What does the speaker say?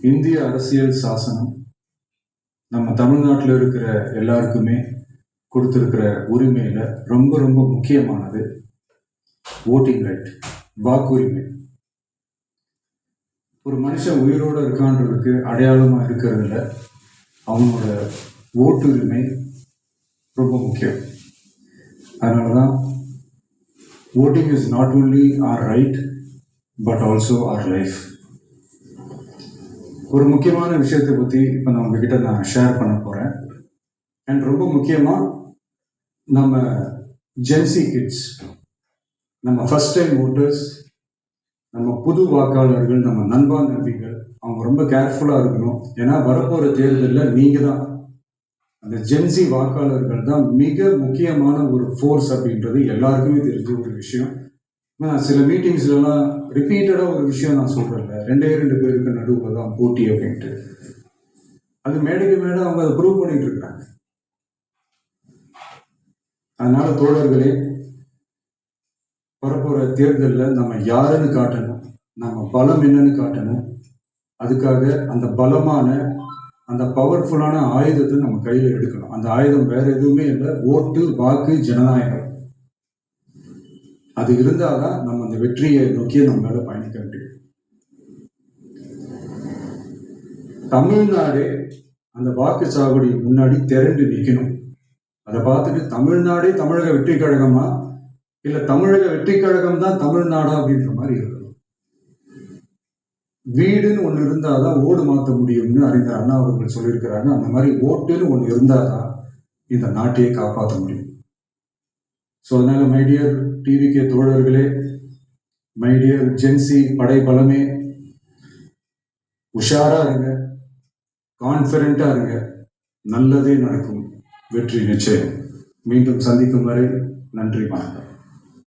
இந்திய அரசியல் சாசனம் நம்ம தமிழ்நாட்டில் இருக்கிற எல்லாருக்குமே கொடுத்துருக்கிற உரிமையில ரொம்ப ரொம்ப முக்கியமானது ஓட்டிங் ரைட், வாக்குரிமை. ஒரு மனுஷன் உயிரோடு இருக்கான்றதுக்கு அடையாளமா இருக்கிறதுல அவனோட ஓட்டுரிமை ரொம்ப முக்கியம். அதனாலதான் voting is not only R right but also R life. ஒரு முக்கியமான விஷயத்தை பற்றி இப்போ நான் உங்ககிட்ட நான் ஷேர் பண்ண போகிறேன். அண்ட் ரொம்ப முக்கியமாக நம்ம ஜென்சி கிட்ஸ், நம்ம ஃபர்ஸ்ட் டைம் ஓட்டர்ஸ், நம்ம புது வாக்காளர்கள், நம்ம நண்பா நம்பிகள், அவங்க ரொம்ப கேர்ஃபுல்லாக இருக்கணும். ஏன்னா வரப்போகிற தேர்தலில் நீங்கள் தான், அந்த ஜென்சி வாக்காளர்கள் தான் மிக முக்கியமான ஒரு ஃபோர்ஸ் அப்படின்றது எல்லாருக்குமே தெரிஞ்ச ஒரு விஷயம். நான் சில மீட்டிங்ஸ்லாம் ரிப்பீட்டடாக ஒரு விஷயம் நான் சொல்கிறேன்ல, 2 பேருக்கு நடுவில் தான் போட்டி அப்படின்ட்டு. அது மேடைக்கு மேடை அவங்க அதை ப்ரூவ் பண்ணிட்டு இருக்கிறாங்க. அதனால தோழர்களே, வரப்போகிற தேர்தலில் நம்ம யாருன்னு காட்டணும், நம்ம பலம் என்னன்னு காட்டணும். அதுக்காக அந்த பலமான, அந்த பவர்ஃபுல்லான ஆயுதத்தை நம்ம கையில் எடுக்கணும். அந்த ஆயுதம் வேற எதுவுமே இல்லை, ஓட்டு, வாக்கு, ஜனநாயகம். அது இருந்தால்தான் நம்ம அந்த வெற்றியை நோக்கி நம்மளால பயணிக்க முடியும். தமிழ்நாடே அந்த வாக்குச்சாவடி முன்னாடி திரண்டு நிற்கணும். அதை பார்த்துட்டு தமிழ்நாடே தமிழக வெற்றி கழகமா இல்ல தமிழக வெற்றி கழகம் தான் தமிழ்நாடா அப்படின்ற மாதிரி இருக்கணும். வீடுன்னு ஒண்ணு இருந்தாதான் ஓடு மாற்ற முடியும்னு அறிஞர் அண்ணா அவர்கள் சொல்லியிருக்கிறாங்க. அந்த மாதிரி ஓட்டுன்னு ஒண்ணு இருந்தாதான் இந்த நாட்டையே காப்பாற்ற முடியும். ஸோ அதனால மை டியர் டிவிகே தோழர்களே, மை டியர் ஜென்சி படை பலமே, உஷாரா இருங்க, கான்ஃபிடென்ட்டா இருங்க, நல்லதே நடக்கும், வெற்றி நிச்சயம். மீண்டும் சந்திக்கும் வரை நன்றி, வணக்கம்.